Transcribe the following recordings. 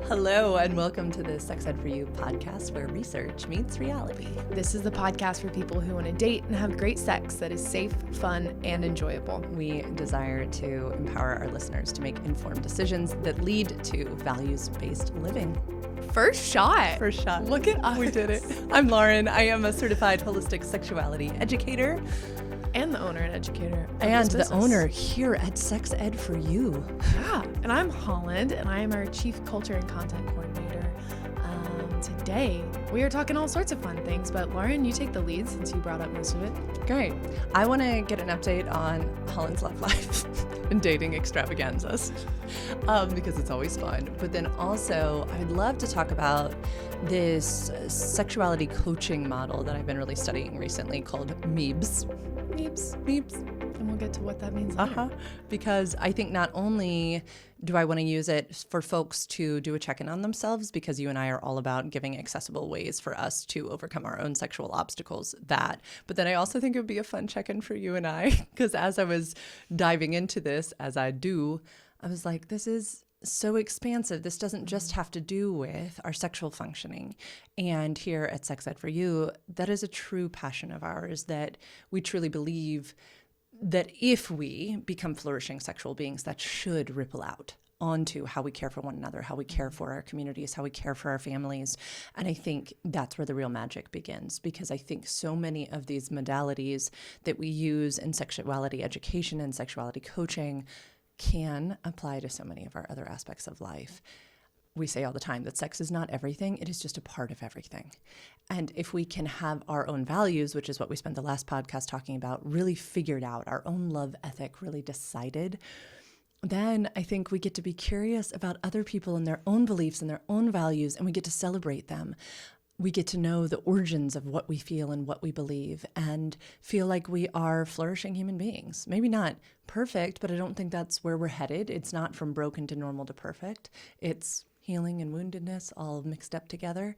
Hello, and welcome to the Sex Ed for You podcast, where research meets reality. This is the podcast for people who want to date and have great sex that is safe, fun, and enjoyable. We desire to empower our listeners to make informed decisions that lead to values-based living. First shot. First shot. Look at us. We did it. I'm Lauren. I am a certified holistic sexuality educator. And the owner and educator. And the owner here at Sex Ed for You. Yeah. And I'm Holland, and I am our Chief Culture and Content Coordinator. Today, we are talking all sorts of fun things, but Lauren, you take the lead since you brought up most of it. Great. I want to get an update on Holland's love life and dating extravaganzas because it's always fun. But then also, I'd love to talk about this sexuality coaching model that I've been really studying recently called MEBES. And we'll get to what that means later. Because I think not only do I want to use it for folks to do a check-in on themselves, because you and I are all about giving accessible ways for us to overcome our own sexual obstacles, but then I also think it would be a fun check-in for you and I, because as I was diving into this, as I do, I was like, this is so expansive. This doesn't just have to do with our sexual functioning. And here at Sex Ed for You, that is a true passion of ours, that we truly believe that if we become flourishing sexual beings, that should ripple out onto how we care for one another, how we care for our communities, how we care for our families. And I think that's where the real magic begins, because I think so many of these modalities that we use in sexuality education and sexuality coaching can apply to so many of our other aspects of life. We say all the time that sex is not everything, it is just a part of everything. And if we can have our own values, which is what we spent the last podcast talking about, really figured out, our own love ethic really decided, then I think we get to be curious about other people and their own beliefs and their own values, and we get to celebrate them. We get to know the origins of what we feel and what we believe and feel like we are flourishing human beings. Maybe not perfect, but I don't think that's where we're headed. It's not from broken to normal to perfect. It's healing and woundedness all mixed up together.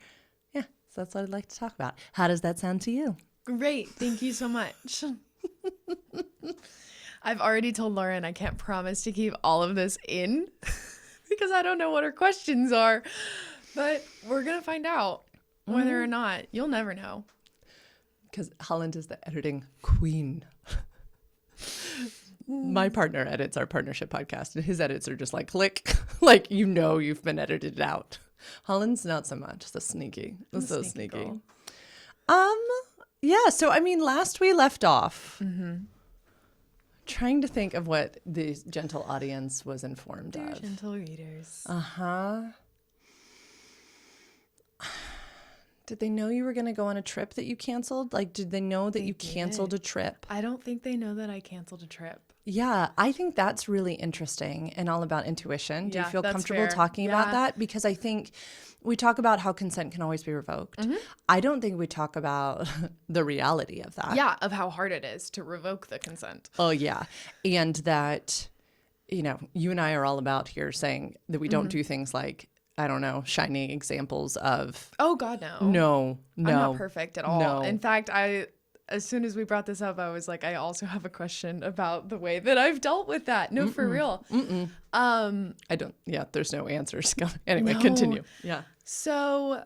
Yeah, so that's what I'd like to talk about. How does that sound to you? Great. Thank you so much. I've already told Lauren I can't promise to keep all of this in because I don't know what her questions are, but we're going to find out. Whether or not, you'll never know. Because Holland is the editing queen. My partner edits our partnership podcast, and his edits are just like click, like you've been edited out. Holland's not so much. So sneaky. So sneaky. Yeah. So I mean, last we left off, trying to think of what the gentle audience was informed Dear of. Gentle readers. Did they know you were going to go on a trip that you canceled? Like, did they know that you canceled a trip? I don't think they know that I canceled a trip. Yeah, I think that's really interesting and all about intuition. Do you feel comfortable talking about that? Because I think we talk about how consent can always be revoked. I don't think we talk about the reality of that. Yeah, of how hard it is to revoke the consent. Oh, yeah. And that, you and I are all about here saying that we don't do things like, I don't know, shining examples of. Oh, God, no. No. I'm not perfect at all. No. In fact, as soon as we brought this up, I was like, I also have a question about the way that I've dealt with that. No, for real. I don't. Yeah, there's no answers. Anyway, continue. Yeah. So,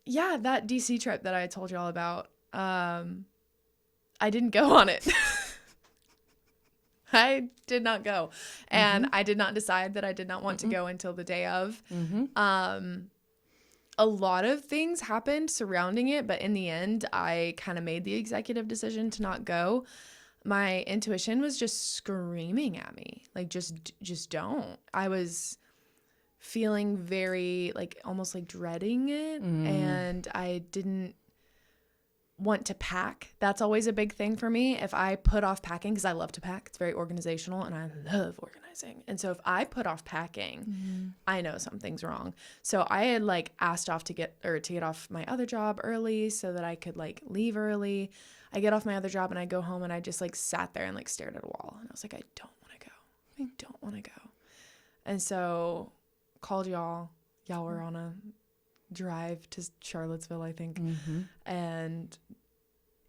yeah, that DC trip that I told you all about, I didn't go on it. I did not go. And I did not decide that I did not want to go until the day of. A lot of things happened surrounding it, but in the end, I kind of made the executive decision to not go. My intuition was just screaming at me, like, just don't. I was feeling very, like, almost like dreading it, and I didn't want to pack. That's always a big thing for me. If I put off packing, because I love to pack, it's very organizational and I love organizing. And so if I put off packing, I know something's wrong. So I had like asked off to get off my other job early so that I could like leave early. I get off my other job and I go home and I just like sat there and like stared at a wall. And I was like, I don't want to go. I don't want to go. And so called y'all. Y'all were on a drive to Charlottesville, I think. And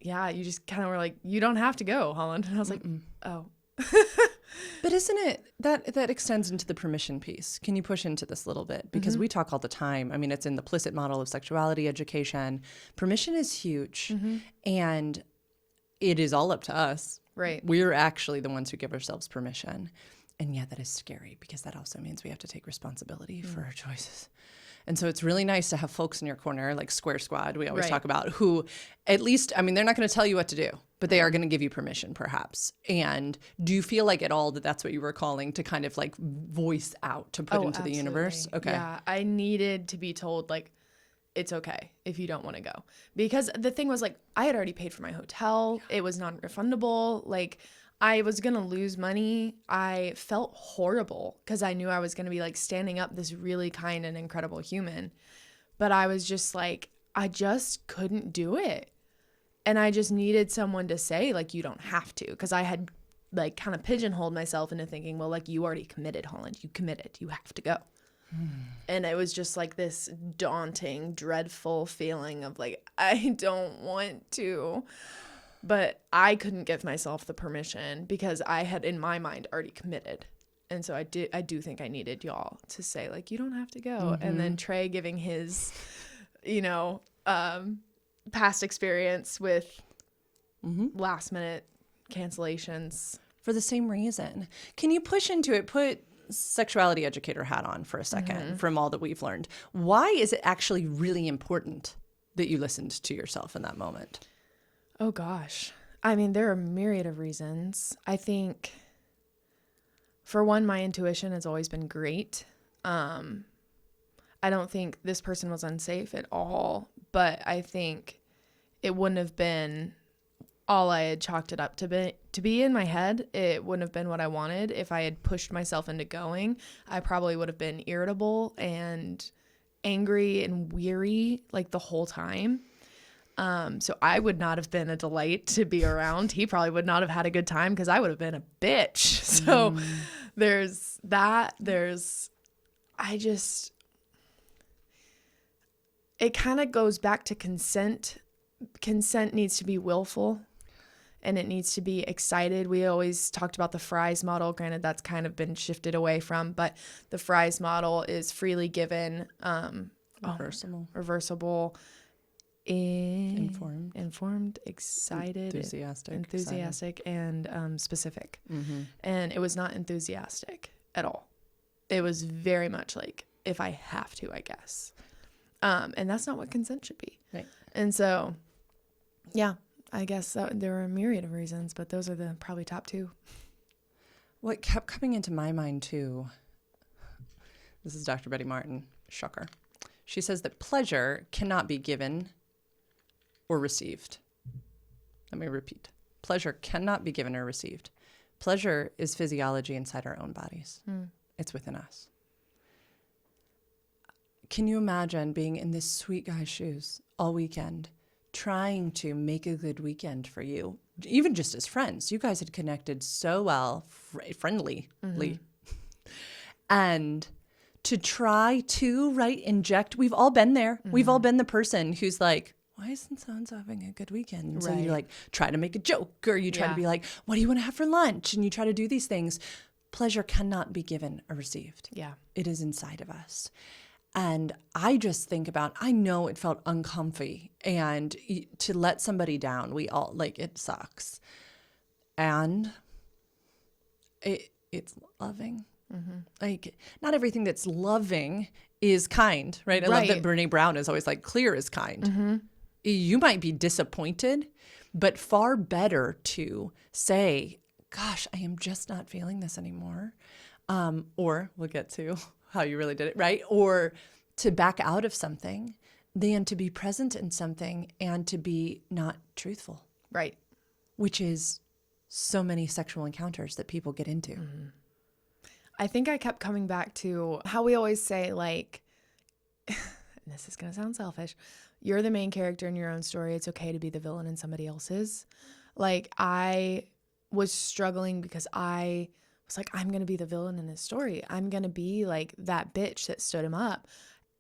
yeah, you just kind of were like, you don't have to go, Holland. And I was like, oh. But isn't it that extends into the permission piece? Can you push into this a little bit? Because we talk all the time. I mean, it's in the implicit model of sexuality education. Permission is huge, and it is all up to us. Right. We're actually the ones who give ourselves permission. And yeah, that is scary because that also means we have to take responsibility for our choices. And so it's really nice to have folks in your corner, like Square Squad, we always talk about, who at least, I mean, they're not going to tell you what to do, but they are going to give you permission perhaps. And do you feel like at all that that's what you were calling to kind of like voice out, to put into the universe? Okay. Yeah, I needed to be told, like, it's okay if you don't want to go. Because the thing was, like, I had already paid for my hotel. It was non-refundable. Like, I was going to lose money. I felt horrible because I knew I was going to be like standing up this really kind and incredible human. But I was just like, I just couldn't do it. And I just needed someone to say, like, you don't have to. Because I had like kind of pigeonholed myself into thinking, well, like, you already committed, Holland. You committed. You have to go. And it was just like this daunting, dreadful feeling of like, I don't want to. But I couldn't give myself the permission because I had in my mind already committed. And so I do think I needed y'all to say, like, you don't have to go. And then Trey giving his, past experience with last minute cancellations. For the same reason. Can you push into it? Put sexuality educator hat on for a second from all that we've learned. Why is it actually really important that you listened to yourself in that moment? Oh, gosh. I mean, there are a myriad of reasons. I think, for one, my intuition has always been great. I don't think this person was unsafe at all, but I think it wouldn't have been all I had chalked it up to be in my head. It wouldn't have been what I wanted. If I had pushed myself into going, I probably would have been irritable and angry and weary like the whole time. So I would not have been a delight to be around. He probably would not have had a good time because I would have been a bitch. So there's that. It kind of goes back to consent. Consent needs to be willful and it needs to be excited. We always talked about the Fry's model. Granted, that's kind of been shifted away from, but the Fry's model is freely given, reversible, informed, excited, enthusiastic, and specific. And it was not enthusiastic at all. It was very much like, if I have to, I guess. And that's not what consent should be. Right. And so, yeah, I guess there were a myriad of reasons, but those are the probably top two. What kept coming into my mind too, this is Dr. Betty Martin, shocker. She says that pleasure cannot be given or received. Let me repeat. Pleasure cannot be given or received. Pleasure is physiology inside our own bodies. It's within us. Can you imagine being in this sweet guy's shoes all weekend, trying to make a good weekend for you, even just as friends? You guys had connected so well, friendly. And to try to, inject, we've all been there. We've all been the person who's like, why isn't so-and-so having a good weekend? And so you like try to make a joke, or you try to be like, what do you want to have for lunch? And you try to do these things. Pleasure cannot be given or received. Yeah. It is inside of us. And I just think about, I know it felt uncomfy, and to let somebody down, we all, like, it sucks. And it's loving. Like, not everything that's loving is kind, right? I love that Brene Brown is always like, clear is kind. You might be disappointed, but far better to say, gosh, I am just not feeling this anymore. Or we'll get to how you really did it, right? Or to back out of something than to be present in something and to be not truthful. Right. Which is so many sexual encounters that people get into. I think I kept coming back to how we always say, like, and this is going to sound selfish, you're the main character in your own story. It's okay to be the villain in somebody else's. Like, I was struggling because I was like, I'm going to be the villain in this story. I'm going to be like that bitch that stood him up.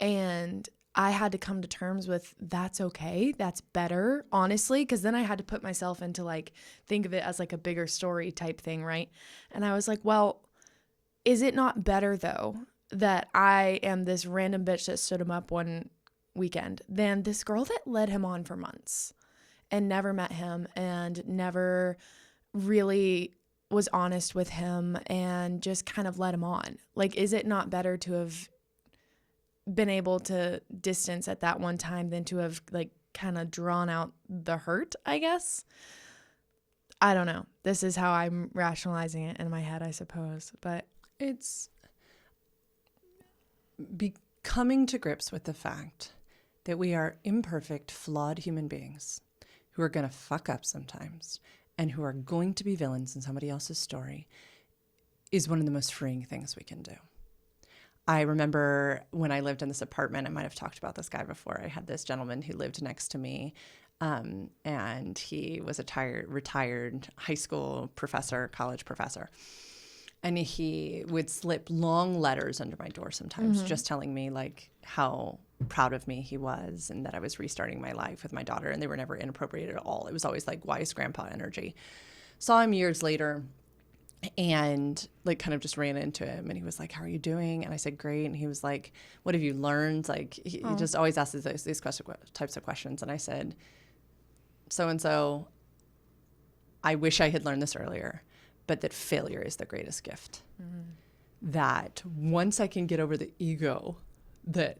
And I had to come to terms with, that's okay. That's better, honestly. Because then I had to put myself into, like, think of it as like a bigger story type thing, right? And I was like, well, is it not better though that I am this random bitch that stood him up one weekend than this girl that led him on for months and never met him and never really was honest with him and just kind of led him on? Like, is it not better to have been able to distance at that one time than to have like kind of drawn out the hurt, I guess? I don't know. This is how I'm rationalizing it in my head, I suppose. But it's coming to grips with the fact that we are imperfect, flawed human beings who are going to fuck up sometimes and who are going to be villains in somebody else's story is one of the most freeing things we can do. I remember when I lived in this apartment, I might have talked about this guy before. I had this gentleman who lived next to me, and he was a retired high school professor, college professor. And he would slip long letters under my door sometimes, just telling me like how proud of me he was and that I was restarting my life with my daughter. And they were never inappropriate at all. It was always like wise grandpa energy. Saw him years later and like kind of just ran into him, and he was like, "How are you doing?" And I said, "Great." And he was like, "What have you learned?" Like he just always asks these types of questions. And I said, "So-and-so, I wish I had learned this earlier, but that failure is the greatest gift." That once I can get over the ego that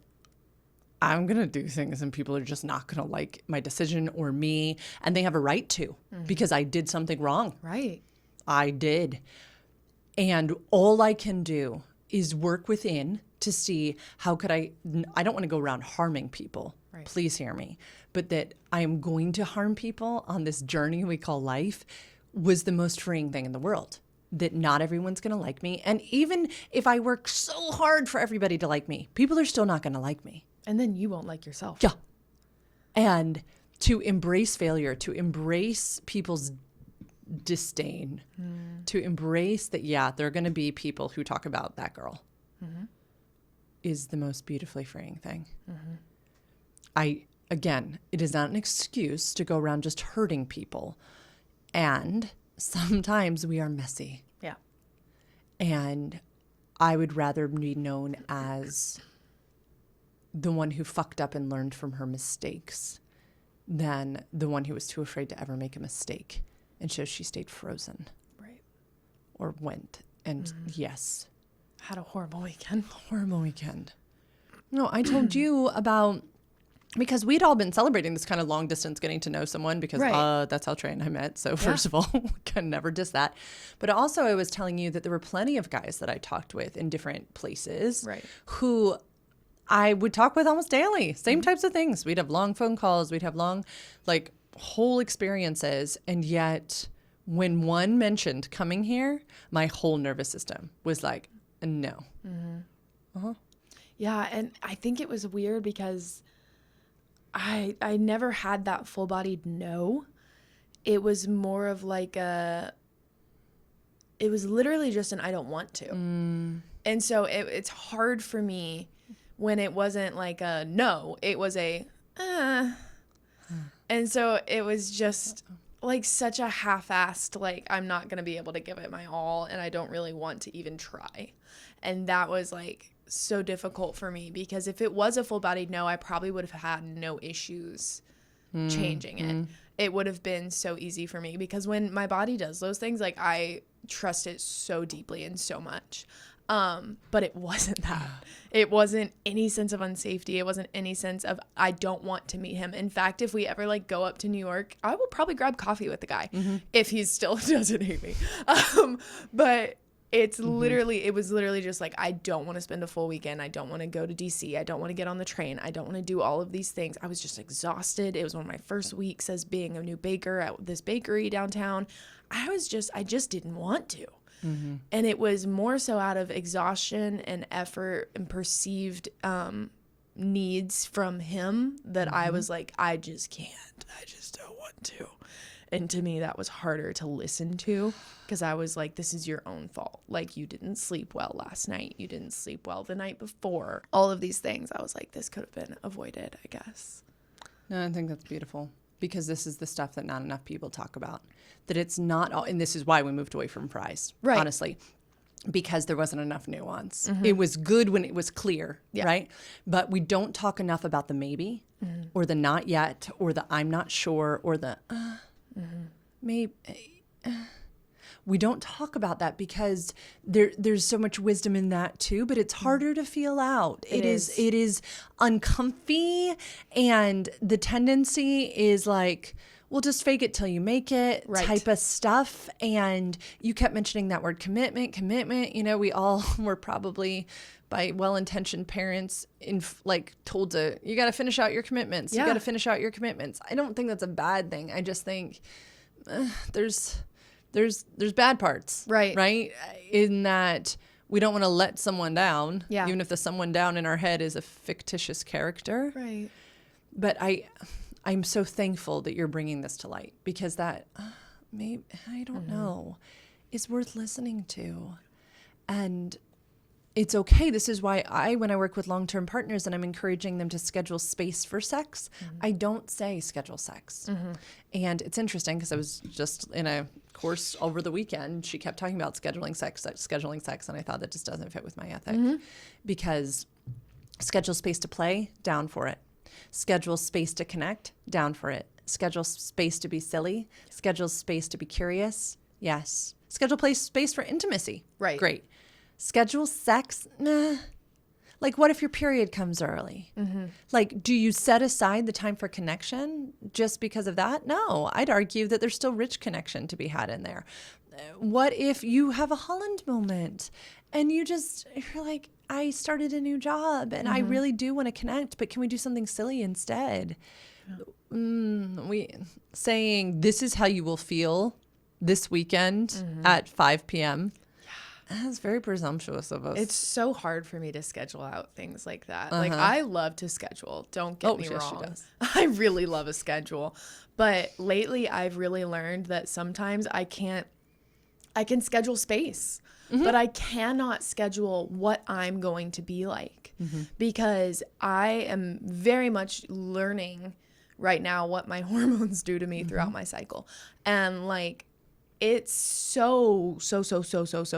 I'm going to do things and people are just not going to like my decision or me, and they have a right to, because I did something wrong. right. I did. And all I can do is work within to see how could I don't want to go around harming people. Right. Please hear me. But that I am going to harm people on this journey we call life was the most freeing thing in the world. That not everyone's going to like me. And even if I work so hard for everybody to like me, people are still not going to like me. And then you won't like yourself. Yeah. And to embrace failure, to embrace people's disdain, to embrace that, yeah, there are going to be people who talk about that girl, is the most beautifully freeing thing. Again, it is not an excuse to go around just hurting people. And sometimes we are messy. Yeah. And I would rather be known as the one who fucked up and learned from her mistakes than the one who was too afraid to ever make a mistake. And so she stayed frozen. Right. Or went. And yes. Had a horrible weekend. Horrible weekend. No, I told you about, because we'd all been celebrating this kind of long distance getting to know someone because that's how Trey and I met. So first of all, can never diss that. But also I was telling you that there were plenty of guys that I talked with in different places who I would talk with almost daily. Same types of things. We'd have long phone calls. We'd have long, like, whole experiences. And yet when one mentioned coming here, my whole nervous system was like, no. Yeah. And I think it was weird because I never had that full-bodied no. It was more of like it was literally just an I don't want to. And so it's hard for me when it wasn't like a no, it was a And so it was just like such a half-assed, like I'm not going to be able to give it my all and I don't really want to even try. And that was like so difficult for me because if it was a full-bodied no, I probably would have had no issues changing it. It would have been so easy for me because when my body does those things, like I trust it so deeply and so much. But it wasn't that. It wasn't any sense of unsafety. It wasn't any sense of I don't want to meet him. In fact, if we ever like go up to New York, I will probably grab coffee with the guy if he still doesn't hate me. But it's literally, it was literally just like, I don't want to spend a full weekend. I don't want to go to DC. I don't want to get on the train. I don't want to do all of these things. I was just exhausted. It was one of my first weeks as being a new baker at this bakery downtown. I just didn't want to. And it was more so out of exhaustion and effort and perceived needs from him that I was like, I just can't. I just don't want to. And to me, that was harder to listen to because I was like, this is your own fault. Like, you didn't sleep well last night. You didn't sleep well the night before. All of these things. I was like, this could have been avoided, I guess. No, I think that's beautiful. Because this is the stuff that not enough people talk about. That it's not all, and this is why we moved away from fries, honestly. because there wasn't enough nuance. It was good when it was clear, right? But we don't talk enough about the maybe or the not yet or the I'm not sure or the maybe. We don't talk about that because there's so much wisdom in that too, but it's harder to feel out. It is uncomfy, and the tendency is like, we'll just fake it till you make it type of stuff. And you kept mentioning that word commitment. You know, we all were probably by well-intentioned parents told to, you got to finish out your commitments. You got to finish out your commitments. I don't think that's a bad thing. I just think there's bad parts, right? In that we don't want to let someone down, even if the someone down in our head is a fictitious character. Right. But I'm so thankful that you're bringing this to light, because that maybe, I don't know, is worth listening to. And it's okay. This is why when I work with long-term partners and I'm encouraging them to schedule space for sex, I don't say schedule sex. And it's interesting because I was just in a course over the weekend. She kept talking about scheduling sex. And I thought that just doesn't fit with my ethic, because schedule space to play, down for it. Schedule space to connect, down for it. Schedule space to be silly. Schedule space to be curious. Yes. Schedule space for intimacy. Right. Great. Schedule sex? Nah. Like, what if your period comes early? Like, do you set aside the time for connection just because of that? No, I'd argue that there's still rich connection to be had in there. What if you have a Holland moment and you're like, I started a new job and I really do want to connect, but can we do something silly instead? We saying this is how you will feel this weekend at 5 p.m. That's very presumptuous of us. It's so hard for me to schedule out things like that. Like, I love to schedule. Don't get me wrong. She does. I really love a schedule. But lately, I've really learned that sometimes I can schedule space, but I cannot schedule what I'm going to be like, because I am very much learning right now what my hormones do to me throughout my cycle. And like, it's so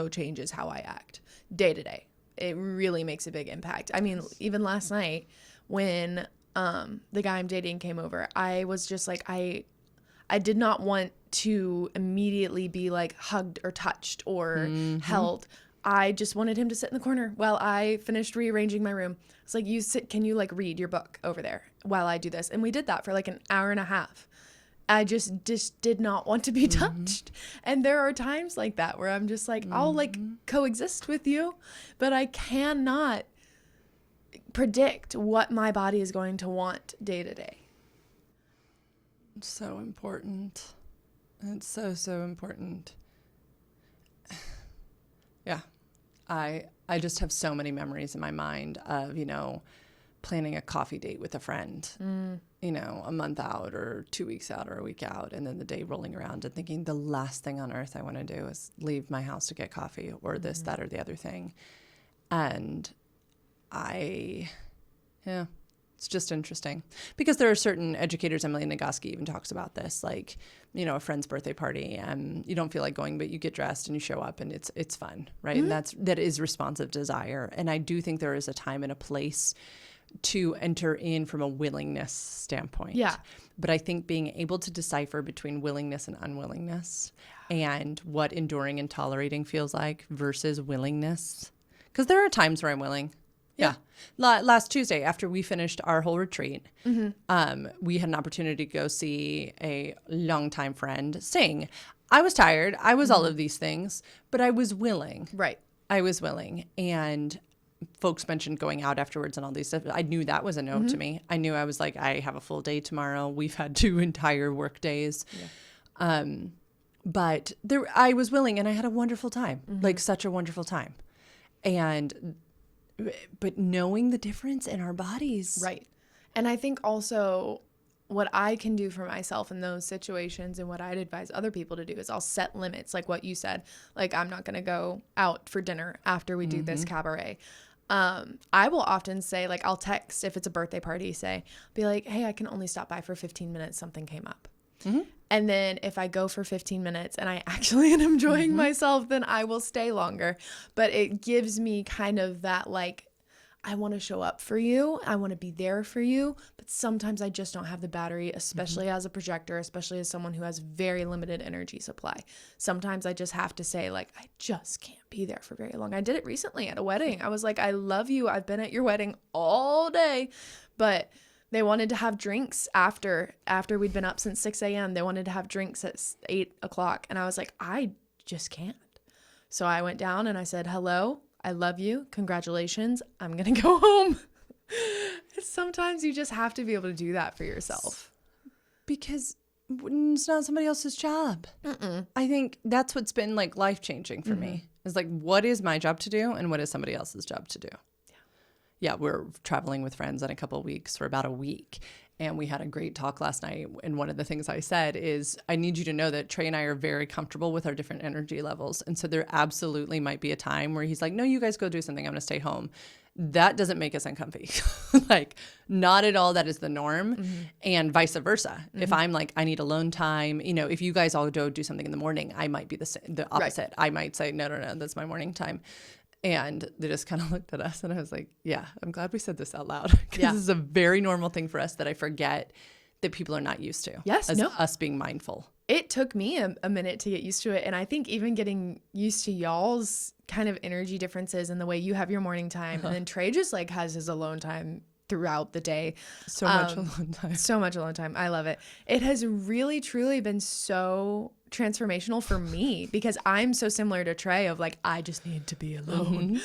changes how I act day to day. It really makes a big impact. I mean, even last night when the guy I'm dating came over, I was just like, I did not want to immediately be like hugged or touched or held. I just wanted him to sit in the corner while I finished rearranging my room. It's like, can you like read your book over there while I do this? And we did that for like an hour and a half. I just did not want to be touched. And there are times like that where I'm just like, I'll like coexist with you, but I cannot predict what my body is going to want day to day. It's so important. It's so important. Yeah. I just have so many memories in my mind of, planning a coffee date with a friend, a month out or 2 weeks out or a week out, and then the day rolling around and thinking the last thing on earth I want to do is leave my house to get coffee or this, that, or the other thing. And it's just interesting because there are certain educators, Emily Nagoski even talks about this, like, a friend's birthday party and you don't feel like going, but you get dressed and you show up and it's fun, right? And that is responsive desire. And I do think there is a time and a place to enter in from a willingness standpoint. Yeah. But I think being able to decipher between willingness and unwillingness and what enduring and tolerating feels like versus willingness. Because there are times where I'm willing. Yeah. Last Tuesday, after we finished our whole retreat, we had an opportunity to go see a longtime friend sing. I was tired. I was all of these things, but I was willing. Right. I was willing. And folks mentioned going out afterwards and all these stuff. I knew that was a no to me. I knew I was like, I have a full day tomorrow. We've had 2 entire work days. Yeah. But I was willing and I had a wonderful time, like such a wonderful time. But knowing the difference in our bodies. Right. And I think also what I can do for myself in those situations and what I'd advise other people to do is I'll set limits, like what you said. Like, I'm not going to go out for dinner after we do this cabaret. I will often say, like, I'll text if it's a birthday party, be like, hey, I can only stop by for 15 minutes. Something came up. And then if I go for 15 minutes and I actually am enjoying myself, then I will stay longer. But it gives me kind of that like, I want to show up for you. I want to be there for you. But sometimes I just don't have the battery, especially as a projector, especially as someone who has very limited energy supply. Sometimes I just have to say like, I just can't be there for very long. I did it recently at a wedding. I was like, I love you. I've been at your wedding all day, but they wanted to have drinks after we'd been up since 6 a.m. They wanted to have drinks at 8 o'clock. And I was like, I just can't. So I went down and I said, hello, I love you. Congratulations. I'm going to go home. Sometimes you just have to be able to do that for yourself. Because it's not somebody else's job. I think that's what's been like life-changing for me. Is like, what is my job to do and what is somebody else's job to do? Yeah, we're traveling with friends in a couple of weeks for about a week. And we had a great talk last night. And one of the things I said is, I need you to know that Trey and I are very comfortable with our different energy levels. And so there absolutely might be a time where he's like, no, you guys go do something. I'm going to stay home. That doesn't make us uncomfy. Like, not at all. That is the norm. And vice versa. If I'm like, I need alone time, you know, if you guys all go do something in the morning, I might be the opposite. Right. I might say, no, that's my morning time. And they just kind of looked at us and I was like, yeah, I'm glad we said this out loud. Because this is a very normal thing for us that I forget that people are not used to. Yes, us being mindful. It took me a minute to get used to it. And I think even getting used to y'all's kind of energy differences and the way you have your morning time. And then Trey just like has his alone time throughout the day. So much alone time. So much alone time. I love it. It has really, truly been so transformational for me because I'm so similar to Trey of like, I just need to be alone.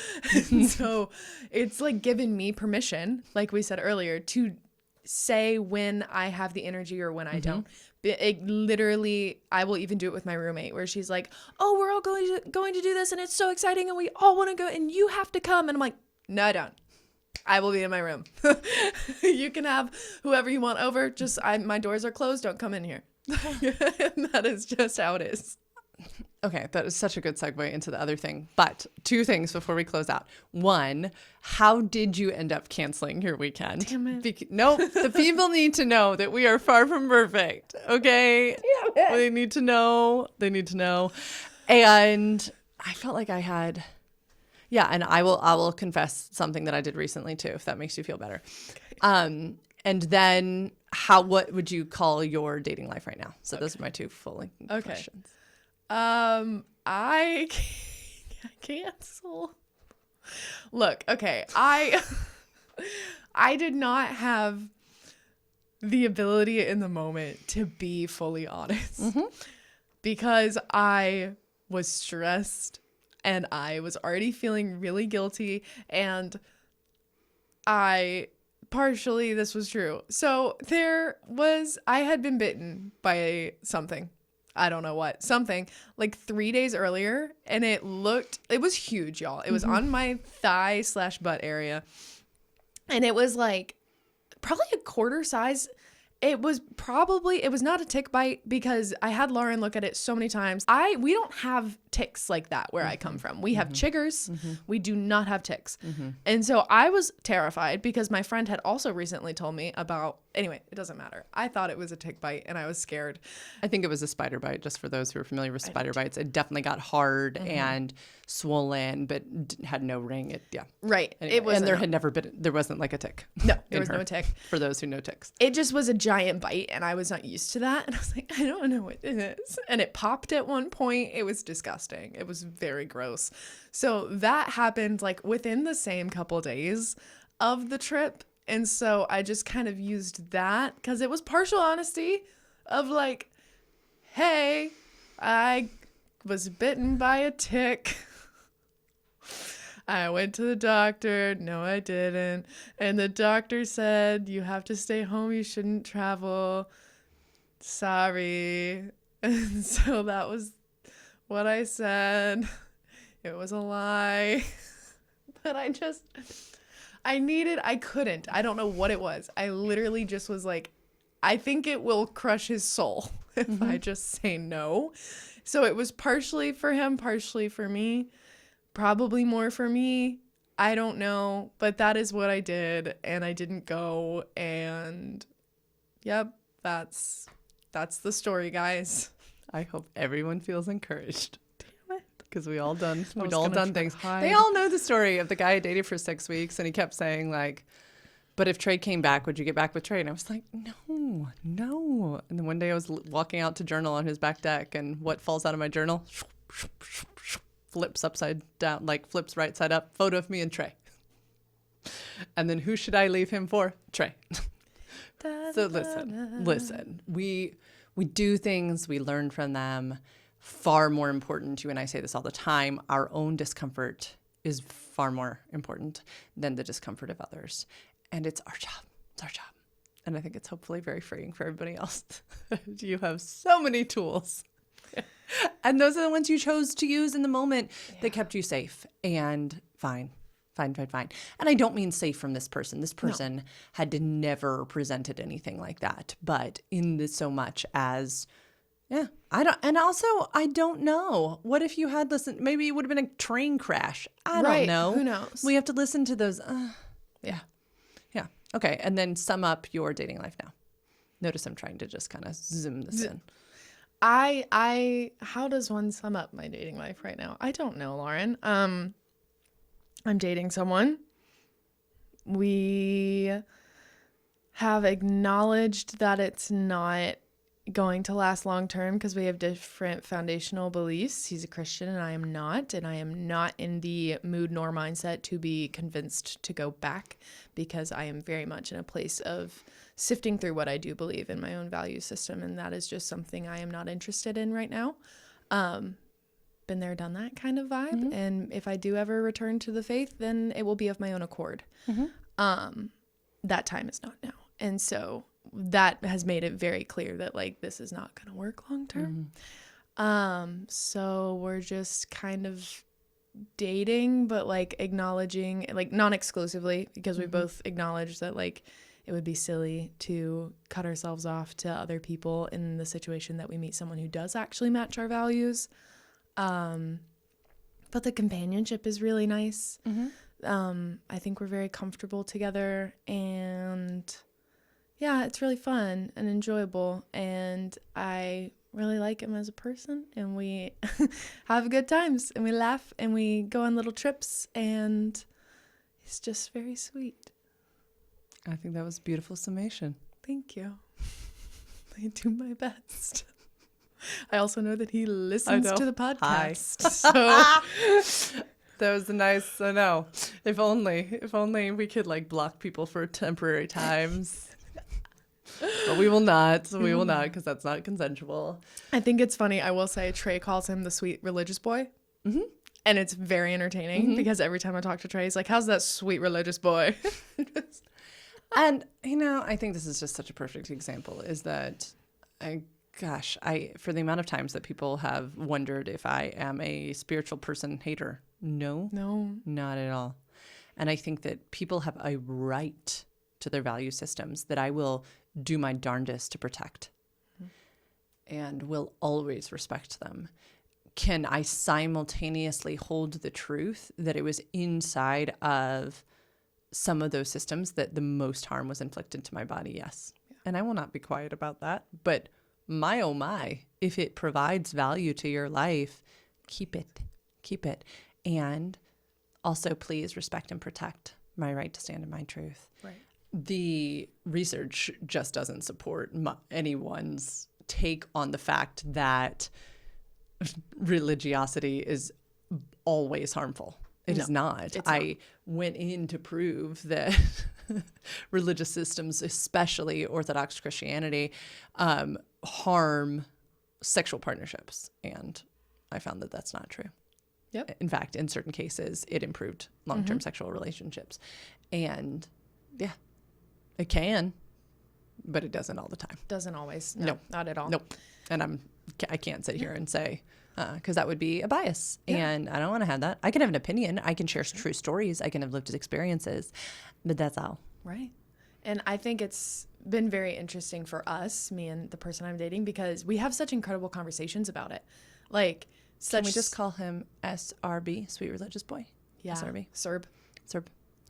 And so it's like given me permission, like we said earlier, to say when I have the energy or when I don't. It literally, I will even do it with my roommate where she's like, oh, we're all going to do this and it's so exciting and we all want to go and you have to come. And I'm like, no, I don't. I will be in my room. You can have whoever you want over. Just my doors are closed. Don't come in here. And that is just how it is. Okay, that is such a good segue into the other thing. But 2 things before we close out. 1, how did you end up canceling your weekend? Damn it. No, the people need to know that we are far from perfect. Okay? Damn it. They need to know. And I felt like I had... Yeah, and I will confess something that I did recently too, if that makes you feel better. Okay. And then what would you call your dating life right now? So those are my 2 full questions. I cancel. Look, okay. I did not have the ability in the moment to be fully honest because I was stressed. And I was already feeling really guilty. And this was true. So I had been bitten by something. I don't know what. Something like 3 days earlier. And it was huge, y'all. It was on my thigh/butt area. And it was like probably a quarter size. It was not a tick bite because I had Lauren look at it so many times. We don't have ticks like that where I come from. We have chiggers. We do not have ticks. And so I was terrified because my friend had also recently told me about, anyway, it doesn't matter. I thought it was a tick bite and I was scared. I think it was a spider bite, just for those who are familiar with spider bites. It definitely got hard and swollen, but had no ring. Right. Anyway, there wasn't like a tick. No, there was no tick. For those who know ticks. It just was a giant bite and I was not used to that. And I was like, I don't know what it is. And it popped at one point. It was disgusting. It was very gross. So that happened like within the same couple days of the trip. And so I just kind of used that because it was partial honesty of like, hey, I was bitten by a tick. I went to the doctor. No, I didn't. And the doctor said, you have to stay home. You shouldn't travel. Sorry. And so that was what I said. It was a lie. But I couldn't. I don't know what it was. I literally just was like, I think it will crush his soul if I just say no. So it was partially for him, partially for me. Probably more for me. I don't know. But that is what I did. And I didn't go. And yep, that's That's the story, guys. I hope everyone feels encouraged. Damn it. Because we've all done things. Hide. They all know the story of the guy I dated for 6 weeks, and he kept saying, like, but if Trey came back, would you get back with Trey? And I was like, no. And then one day I was walking out to journal on his back deck, and what falls out of my journal? Flips upside down, like flips right side up. Photo of me and Trey. And then who should I leave him for? Trey. So listen. We do things, we learn from them. Far more important, you and I say this all the time, our own discomfort is far more important than the discomfort of others. And it's our job. It's our job. And I think it's hopefully very freeing for everybody else. You have so many tools. And those are the ones you chose to use in the moment that kept you safe and fine. And I don't mean safe from this person. This person had never presented anything like that. But in this so much as, I don't know. What if you had listened? Maybe it would have been a train crash. I don't know. Who knows? We have to listen to those. Yeah. Okay. And then sum up your dating life now. Notice I'm trying to just kind of zoom this in. How does one sum up my dating life right now? I don't know, Lauren. I'm dating someone. We have acknowledged that it's not going to last long term because we have different foundational beliefs. He's a Christian and I am not. And I am not in the mood nor mindset to be convinced to go back because I am very much in a place of sifting through what I do believe in my own value system. And that is just something I am not interested in right now. Been there, done that kind of vibe. Mm-hmm. And if I do ever return to the faith, then it will be of my own accord. Mm-hmm. That time is not now. And so that has made it very clear that like this is not going to work long term. Mm-hmm. So we're just kind of dating, but like acknowledging, like non-exclusively, because we both acknowledge that like it would be silly to cut ourselves off to other people in the situation that we meet someone who does actually match our values. But the companionship is really nice. Mm-hmm. I think we're very comfortable together, and yeah, it's really fun and enjoyable, and I really like him as a person, and we have good times, and we laugh, and we go on little trips, and he's just very sweet. I think that was a beautiful summation. Thank you. I do my best. I also know that he listens to the podcast. So that was a nice, I know. If only we could like block people for temporary times. But we will not. We will not, because that's not consensual. I think it's funny. I will say Trey calls him the sweet religious boy. Mm-hmm. And it's very entertaining because every time I talk to Trey, he's like, how's that sweet religious boy? And, I think this is just such a perfect example, is that for the amount of times that people have wondered if I am a spiritual person hater. No, not at all. And I think that people have a right to their value systems that I will do my darndest to protect and will always respect them. Can I simultaneously hold the truth that it was inside of some of those systems that the most harm was inflicted to my body? Yes. Yeah. And I will not be quiet about that. But my, oh my, if it provides value to your life, keep it. And also please respect and protect my right to stand in my truth. Right. The research just doesn't support anyone's take on the fact that religiosity is always harmful. It is not. I went in to prove that religious systems, especially Orthodox Christianity, harm sexual partnerships. And I found that that's not true. Yep. In fact, in certain cases, it improved long-term sexual relationships. And yeah, it can, but it doesn't all the time. Doesn't always. No, not at all. Nope. And I can't sit here and say, because that would be a bias. Yeah. And I don't want to have that. I can have an opinion. I can share true stories. I can have lived experiences, but that's all. Right. And I think it's been very interesting for us, me and the person I'm dating, because we have such incredible conversations about it. Like, can we just call him SRB, Sweet Religious Boy? Yeah. SRB. Serb.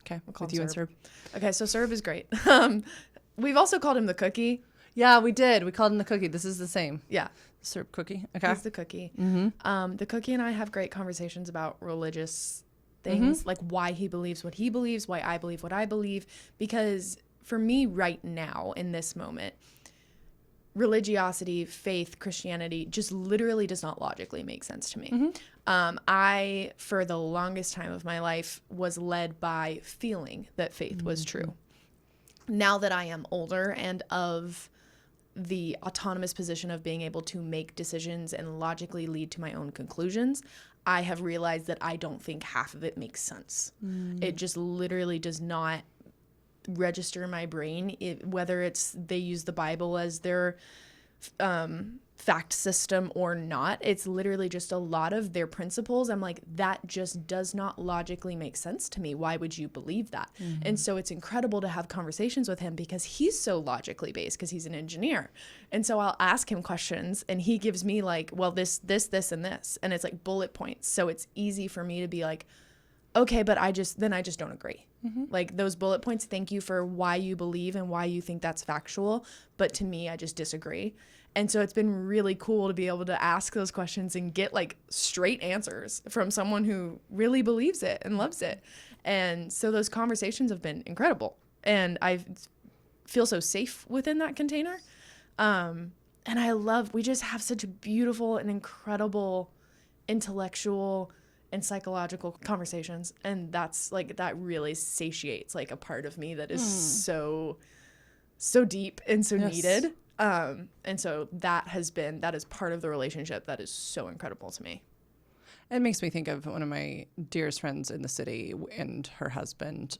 Okay. We'll call with you Serb. and Serb. Okay. So Serb is great. We've also called him the cookie. Yeah, we did. We called him the cookie. This is the same. Yeah. Syrup cookie. Okay. He's the cookie. The cookie and I have great conversations about religious things, like why he believes what he believes, why I believe what I believe. Because for me right now, in this moment, religiosity, faith, Christianity just literally does not logically make sense to me. I, for the longest time of my life, was led by feeling that faith was true. Now that I am older and of the autonomous position of being able to make decisions and logically lead to my own conclusions, I have realized that I don't think half of it makes sense. It just literally does not register in my brain, whether it's they use the Bible as their fact system or not. It's literally just a lot of their principles. I'm like, that just does not logically make sense to me. Why would you believe that? And so it's incredible to have conversations with him because he's so logically based because he's an engineer. And so I'll ask him questions and he gives me like, well, this, and this. And it's like bullet points. So it's easy for me to be like, okay, but I just don't agree. Like those bullet points, thank you for why you believe and why you think that's factual. But to me, I just disagree. And so it's been really cool to be able to ask those questions and get like straight answers from someone who really believes it and loves it. And so those conversations have been incredible. And I feel so safe within that container. And we just have such beautiful and incredible intellectual and psychological conversations. And that's like, that really satiates like a part of me that is so deep and so needed. And so that is part of the relationship that is so incredible to me. It makes me think of one of my dearest friends in the city and her husband.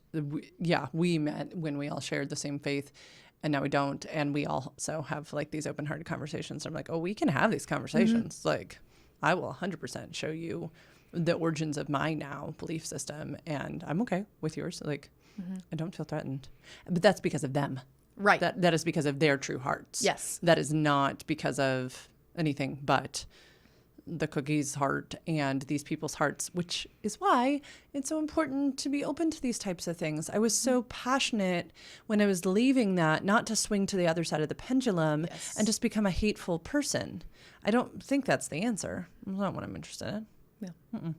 We met when we all shared the same faith, and now we don't. And we also have like these open-hearted conversations. I'm like, oh, we can have these conversations. Like, I will 100% show you the origins of my now belief system, and I'm okay with yours. Like, I don't feel threatened. But that's because of them. Right. That is because of their true hearts. Yes. That is not because of anything but the cookie's heart and these people's hearts, which is why it's so important to be open to these types of things. I was so passionate when I was leaving that, not to swing to the other side of the pendulum and just become a hateful person. I don't think that's the answer. That's not what I'm interested in. Yeah.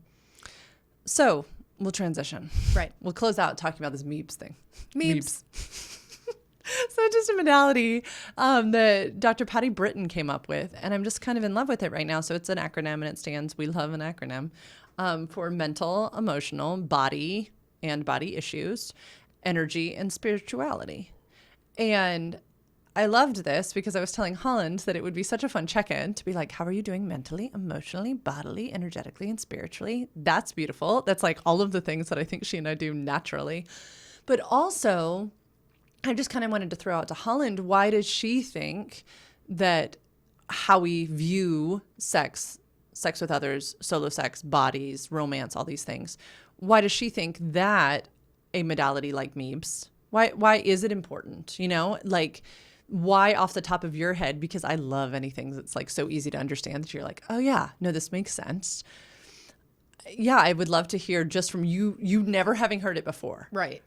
So we'll transition. Right. We'll close out talking about this MEBES thing. MEBES. So just a modality that Dr. Patty Britton came up with, and I'm just kind of in love with it right now. So it's an acronym, and it stands, we love an acronym, for mental, emotional, body and body issues, energy, and spirituality. And I loved this because I was telling Holland that it would be such a fun check-in to be like, how are you doing mentally, emotionally, bodily, energetically, and spiritually? That's beautiful. That's like all of the things that I think she and I do naturally. But also, I just kind of wanted to throw out to Holland, why does she think that how we view sex with others, solo sex, bodies, romance, all these things, why does she think that a modality like MEBES, why is it important? You know, like, why off the top of your head? Because I love anything that's like so easy to understand that you're like, oh yeah, no, this makes sense. Yeah, I would love to hear just from you never having heard it before. Right.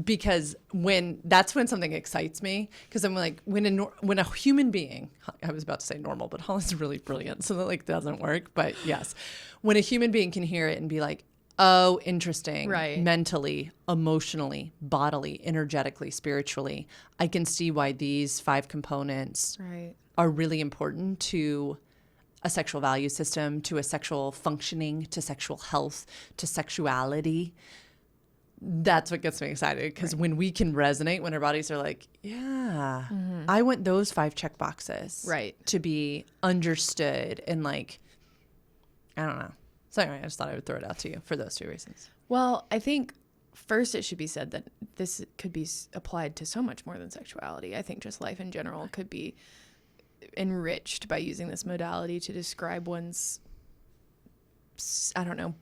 Because that's when something excites me. Because I'm like, when a human being, I was about to say normal, but Holland's really brilliant, so that like doesn't work. But yes, when a human being can hear it and be like, oh, interesting, right, mentally, emotionally, bodily, energetically, spiritually, I can see why these 5 components are really important to a sexual value system, to a sexual functioning, to sexual health, to sexuality. That's what gets me excited, because when we can resonate, when our bodies are like, yeah, I want those 5 check boxes to be understood and like, I don't know. So anyway, I just thought I would throw it out to you for those 2 reasons. Well, I think first it should be said that this could be applied to so much more than sexuality. I think just life in general could be enriched by using this modality to describe one's, I don't know,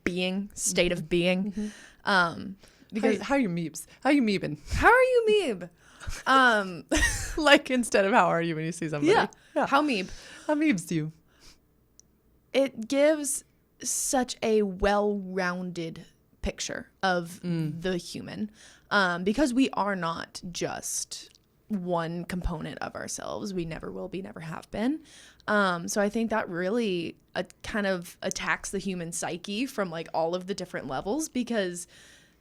state of being. Because how are you MEBES? How are you MEBing? How are you MEB? Like, instead of how are you when you see somebody. Yeah. How MEB? How MEBES do you? It gives such a well-rounded picture of the human, because we are not just one component of ourselves. We never will be, never have been. So I think that really kind of attacks the human psyche from like all of the different levels, because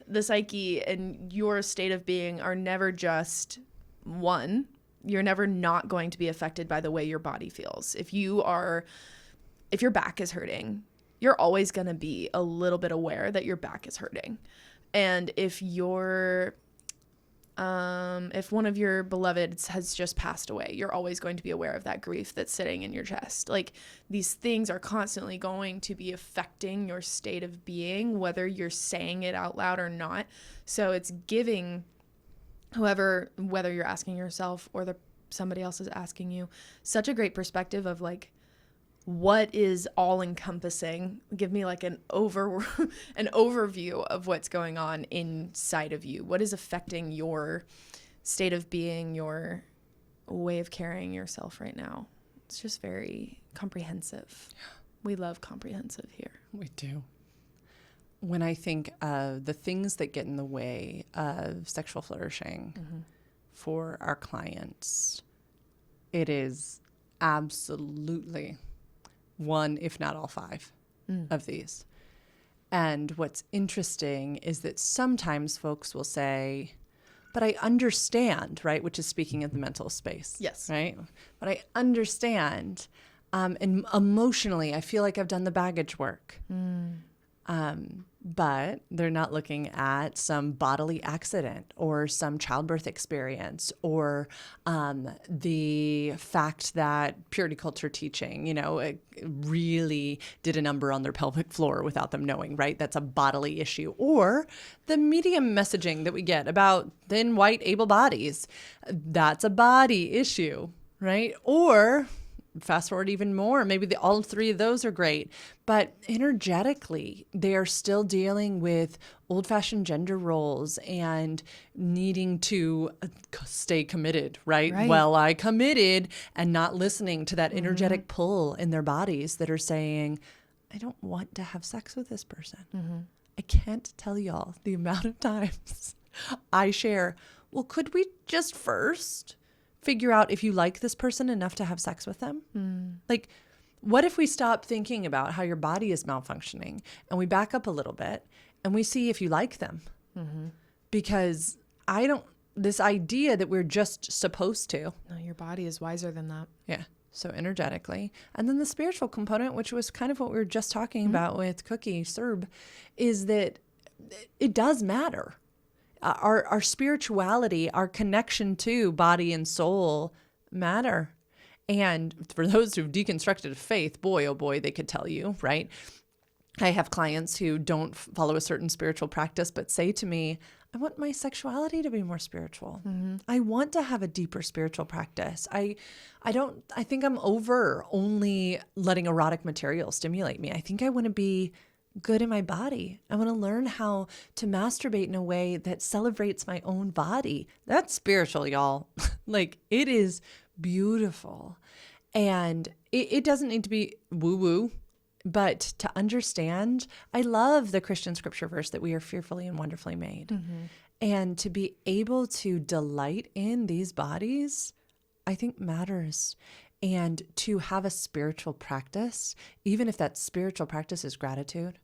the psyche and your state of being are never just one. You're never not going to be affected by the way your body feels. If your back is hurting, you're always going to be a little bit aware that your back is hurting. And if one of your beloveds has just passed away, you're always going to be aware of that grief that's sitting in your chest. Like, these things are constantly going to be affecting your state of being, whether you're saying it out loud or not. So it's giving whether you're asking yourself or somebody else is asking you, such a great perspective of like, what is all encompassing? Give me like an overview of what's going on inside of you. What is affecting your state of being, your way of carrying yourself right now? It's just very comprehensive. We love comprehensive here. We do. When I think of the things that get in the way of sexual flourishing for our clients, it is absolutely one, if not all five of these. And what's interesting is that sometimes folks will say, but I understand, right? Which is speaking of the mental space. Yes. Right? But I understand. And emotionally, I feel like I've done the baggage work. But they're not looking at some bodily accident or some childbirth experience or the fact that purity culture teaching, it really did a number on their pelvic floor without them knowing, right? That's a bodily issue. Or the media messaging that we get about thin, white, able bodies. That's a body issue, right? Or fast forward even more, maybe all three of those are great, but energetically, they are still dealing with old-fashioned gender roles and needing to stay committed, right? Well, I committed, and not listening to that energetic pull in their bodies that are saying, I don't want to have sex with this person. I can't tell y'all the amount of times I share, well, could we just first figure out if you like this person enough to have sex with them? Like, what if we stop thinking about how your body is malfunctioning and we back up a little bit and we see if you like them? Because this idea that we're just supposed to. No, your body is wiser than that. Yeah. So energetically. And then the spiritual component, which was kind of what we were just talking about with Cookie Serb, is that it does matter. Our spirituality, our connection to body and soul matter. And for those who've deconstructed faith, boy, oh boy, they could tell you, right? I have clients who don't follow a certain spiritual practice, but say to me, I want my sexuality to be more spiritual. I want to have a deeper spiritual practice. I think I'm over only letting erotic material stimulate me. I think I want to be good in my body. I want to learn how to masturbate in a way that celebrates my own body. That's spiritual, y'all. Like, it is beautiful. And it doesn't need to be woo-woo, but to understand, I love the Christian scripture verse that we are fearfully and wonderfully made. And to be able to delight in these bodies, I think matters. And to have a spiritual practice, even if that spiritual practice is gratitude,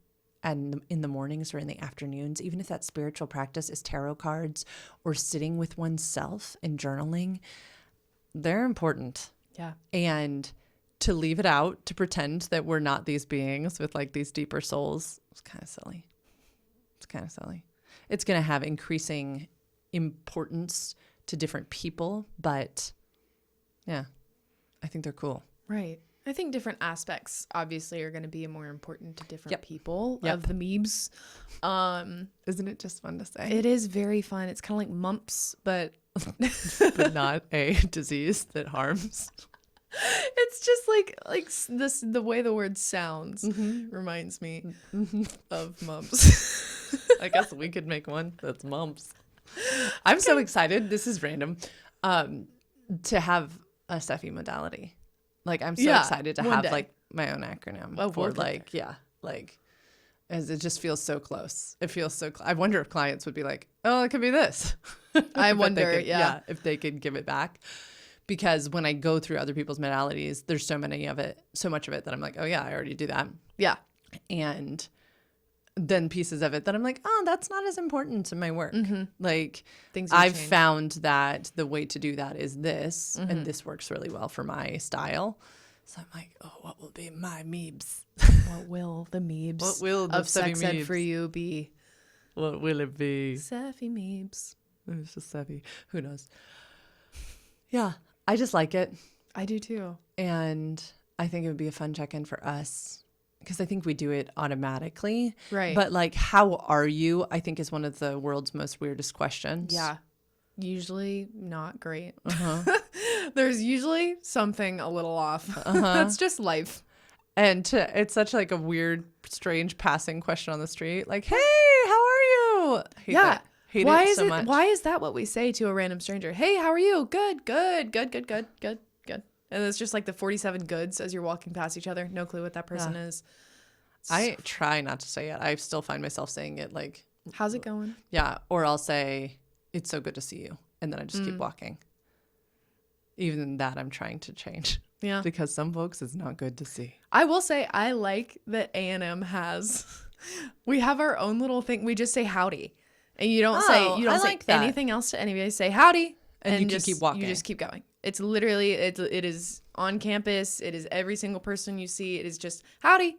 and in the mornings or in the afternoons, even if that spiritual practice is tarot cards or sitting with oneself and journaling, they're important. Yeah. And to leave it out, to pretend that we're not these beings with like these deeper souls, it's kind of silly. It's going to have increasing importance to different people, but yeah, I think they're cool. Right. I think different aspects obviously are going to be more important to different people of the MEBES. Isn't it just fun to say? It is very fun. It's kind of like mumps, but but not a disease that harms. It's just like this, the way the word sounds reminds me of mumps. I guess we could make one that's mumps. I'm so excited. This is random. To have a Steffi modality. Like, I'm so excited to have like my own acronym for like, As it just feels so close. It feels so I wonder if clients would be like, oh, it could be this. I wonder, if they could give it back. Because when I go through other people's modalities, there's so much of it that I'm like, oh yeah, I already do that. Yeah. And then pieces of it that I'm like, oh, that's not as important to my work. Like I've found that the way to do that is this, and this works really well for my style. So I'm like, oh, what will be my MEBES? What will the MEBES What will the of sex ed MEBES for you be? What will it be? Sappy MEBES. It's just savvy. Who knows? Yeah, I just like it. I do too. And I think it would be a fun check-in for us because I think we do it automatically. Right. But like, how are you? I think is one of the world's most weirdest questions. Yeah. Usually not great. There's usually something a little off. That's just life. And it's such like a weird, strange passing question on the street. Like, hey, how are you? Hate it so much. Why is that what we say to a random stranger? Hey, how are you? Good. And it's just like the 47 goods as you're walking past each other. No clue what that person is. I try not to say it. I still find myself saying it like, how's it going? Yeah. Or I'll say, it's so good to see you. And then I just keep walking. Even that I'm trying to change. Yeah. Because some folks it's not good to see. I will say I like that A&M has, we have our own little thing. We just say howdy. And you don't say anything else to anybody. Say howdy. And you just keep walking. You just keep going. It's literally, it is on campus. It is every single person you see. It is just howdy.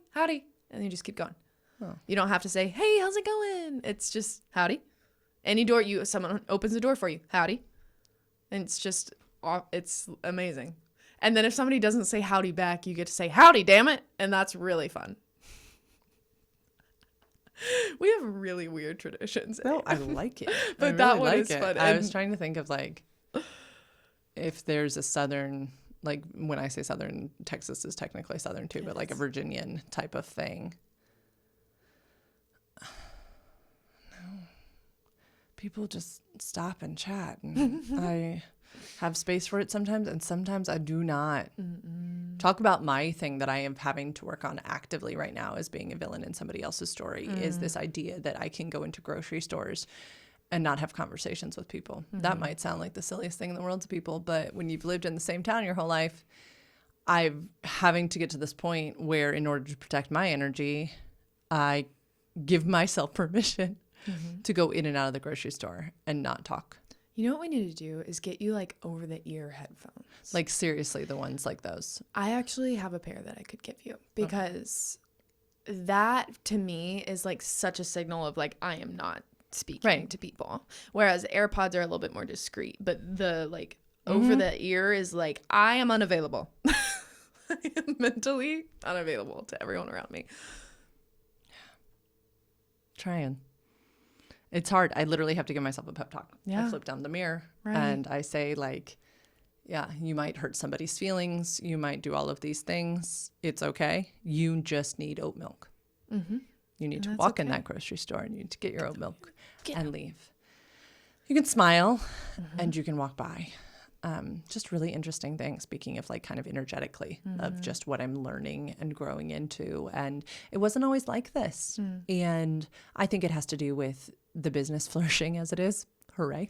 And you just keep going. Oh. You don't have to say, hey, how's it going? It's just howdy. Any door, someone opens the door for you. Howdy. And it's amazing. And then if somebody doesn't say howdy back, you get to say howdy, damn it. And that's really fun. We have really weird traditions. No, I like it. But that one is fun. I was trying to think of like, if there's a Southern, like when I say Southern, Texas is technically Southern too, but like a Virginian type of thing. People just stop and chat, and I have space for it sometimes, and sometimes I do not. Talk about my thing that I am having to work on actively right now as being a villain in somebody else's story is this idea that I can go into grocery stores and not have conversations with people. That might sound like the silliest thing in the world to people, but when you've lived in the same town your whole life, I'm having to get to this point where in order to protect my energy, I give myself permission to go in and out of the grocery store and not talk. You know what we need to do is get you like over the ear headphones. Like seriously, the ones like those. I actually have a pair that I could give you because that to me is like such a signal of like, I am not speaking to people. Whereas AirPods are a little bit more discreet, but the like over the ear is like, I am unavailable. I am mentally unavailable to everyone around me. Trying. It's hard. I literally have to give myself a pep talk. Yeah. I flip down the mirror and I say like, yeah, you might hurt somebody's feelings. You might do all of these things. It's okay. You just need oat milk. You need to walk in that grocery store and you need to get your oat milk and leave. You can smile and you can walk by. Just really interesting things, speaking of like kind of energetically of just what I'm learning and growing into. And it wasn't always like this. And I think it has to do with the business flourishing as it is. Hooray.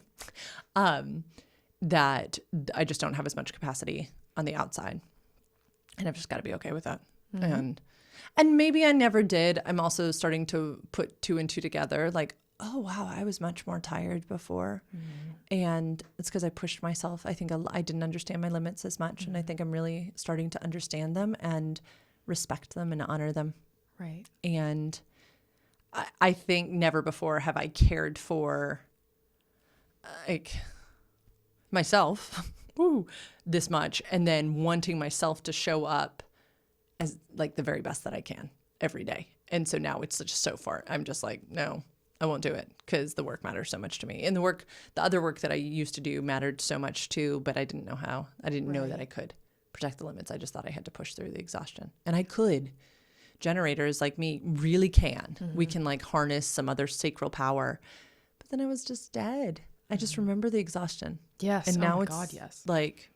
That I just don't have as much capacity on the outside. And I've just got to be okay with that. And maybe I never did. I'm also starting to put two and two together. Like, oh, wow, I was much more tired before. And it's because I pushed myself. I think I didn't understand my limits as much. And I think I'm really starting to understand them and respect them and honor them. Right. And I think never before have I cared for like myself this much and then wanting myself to show up as like the very best that I can every day. And so now it's just so far. I'm just like, no, I won't do it because the work matters so much to me. And the other work that I used to do mattered so much too, but I didn't know how. I didn't know that I could protect the limits. I just thought I had to push through the exhaustion. And I could. Generators like me really can. We can like harness some other sacral power. But then I was just dead. I just remember the exhaustion. Yes. And now it's like,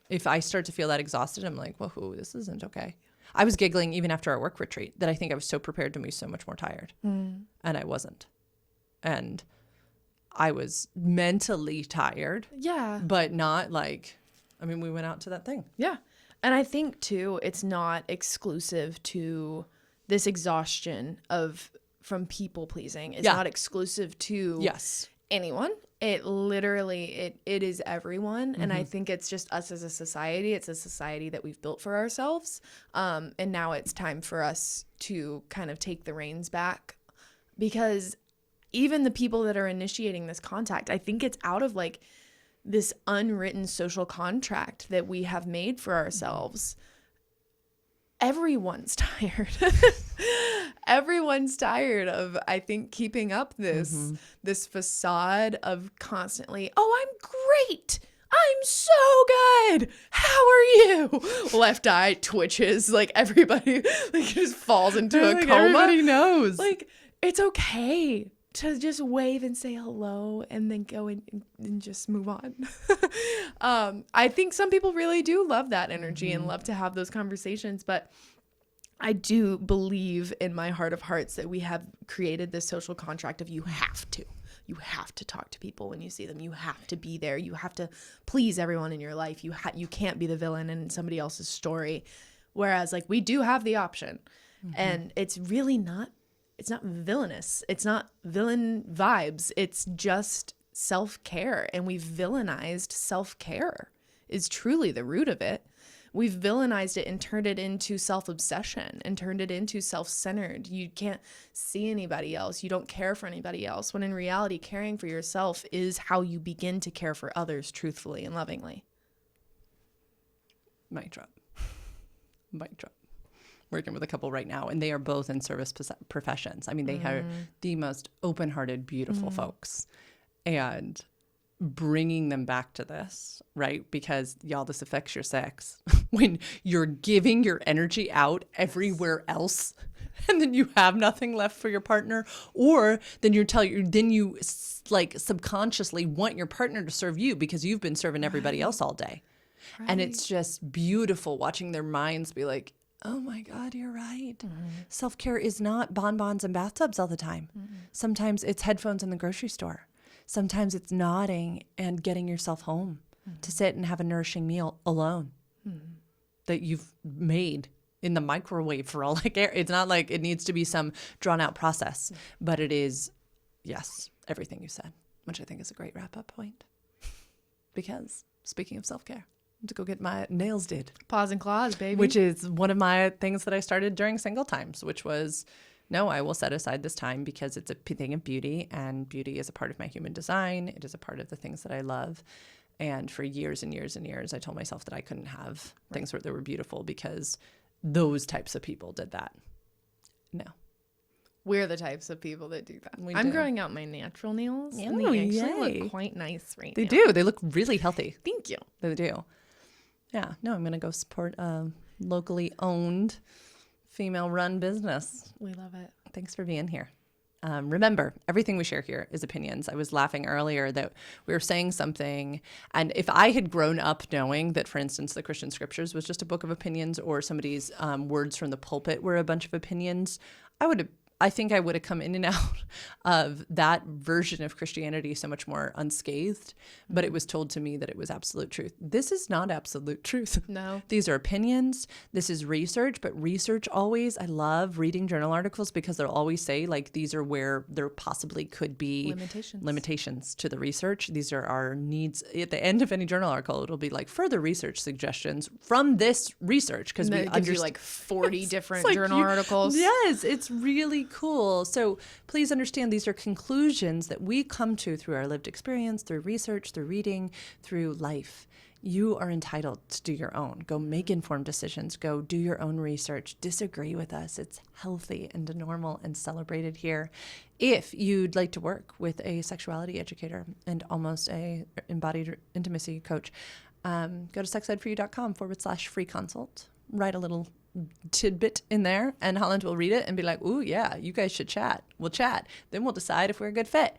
if I start to feel that exhausted, I'm like, whoa, this isn't okay. I was giggling even after our work retreat that I think I was so prepared to be so much more tired. And I wasn't. And I was mentally tired. Yeah. But not like, I mean, we went out to that thing. Yeah. And I think, too, it's not exclusive to this exhaustion from people pleasing. It's not exclusive to anyone. It literally, it is everyone. And I think it's just us as a society. It's a society that we've built for ourselves. And now it's time for us to kind of take the reins back, because even the people that are initiating this contact, I think it's out of like this unwritten social contract that we have made for ourselves. Everyone's tired. Everyone's tired of, I think, keeping up this facade of constantly, oh, I'm great. I'm so good. How are you? Left eye twitches. Like everybody like just falls into a coma. Everybody knows. Like it's okay to just wave and say hello and then go and just move on. I think some people really do love that energy and love to have those conversations, but I do believe in my heart of hearts that we have created this social contract of you have to talk to people when you see them. You have to be there. You have to please everyone in your life. You can't be the villain in somebody else's story. Whereas like we do have the option, and it's really not. It's not villainous. It's not villain vibes. It's just self-care. And we've villainized self-care is truly the root of it. We've villainized it and turned it into self-obsession and turned it into self-centered. You can't see anybody else. You don't care for anybody else. When in reality, caring for yourself is how you begin to care for others truthfully and lovingly. Mic drop. Mic drop. Working with a couple right now, and they are both in service professions. I mean, they are the most open-hearted, beautiful folks, and bringing them back to this, right? Because y'all, this affects your sex. When you're giving your energy out everywhere else, and then you have nothing left for your partner, or then you like subconsciously want your partner to serve you because you've been serving everybody else all day. Right. And it's just beautiful watching their minds be like, oh my God, you're right. Self-care is not bonbons and bathtubs all the time. Sometimes it's headphones in the grocery store. Sometimes it's nodding and getting yourself home to sit and have a nourishing meal alone that you've made in the microwave for all like air. It's not like it needs to be some drawn out process, but it is, yes, everything you said, which I think is a great wrap up point. Because speaking of self-care, to go get my nails did. Paws and claws, baby. Which is one of my things that I started during single times, which was, no, I will set aside this time because it's a thing of beauty, and beauty is a part of my human design. It is a part of the things that I love. And for years and years and years, I told myself that I couldn't have things that were beautiful because those types of people did that. No. We're the types of people that do that. I'm growing out my natural nails, and they actually look quite nice right now. They do. They look really healthy. Thank you. They do. Yeah, no, I'm going to go support a locally owned, female-run business. We love it. Thanks for being here. Remember, everything we share here is opinions. I was laughing earlier that we were saying something, and if I had grown up knowing that, for instance, the Christian scriptures was just a book of opinions, or somebody's words from the pulpit were a bunch of opinions, I think I would have come in and out of that version of Christianity so much more unscathed, but it was told to me that it was absolute truth. This is not absolute truth. No. These are opinions. This is research, but research always, I love reading journal articles because they'll always say like these are where there possibly could be limitations to the research. These are our needs. At the end of any journal article, it'll be like further research suggestions from this research, because we gives you like 40 different journal articles. Yes, it's really cool. So please understand these are conclusions that we come to through our lived experience, through research, through reading, through life. You are entitled to do your own. Go make informed decisions. Go do your own research. Disagree with us. It's healthy and normal and celebrated here. If you'd like to work with a sexuality educator and almost a embodied intimacy coach, go to sexedforyou.com/free consult. Write a little tidbit in there, and Holland will read it and be like, ooh, yeah, you guys should chat. We'll chat. Then we'll decide if we're a good fit.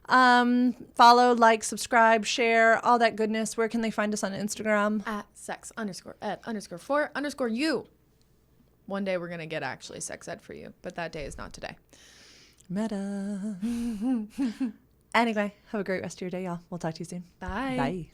Follow, like, subscribe, share, all that goodness. Where can they find us on Instagram? @sex_ed_for_you. one day we're going to get actually sex ed for you, but that day is not today. Meta. Anyway, have a great rest of your day, y'all. We'll talk to you soon. Bye. Bye.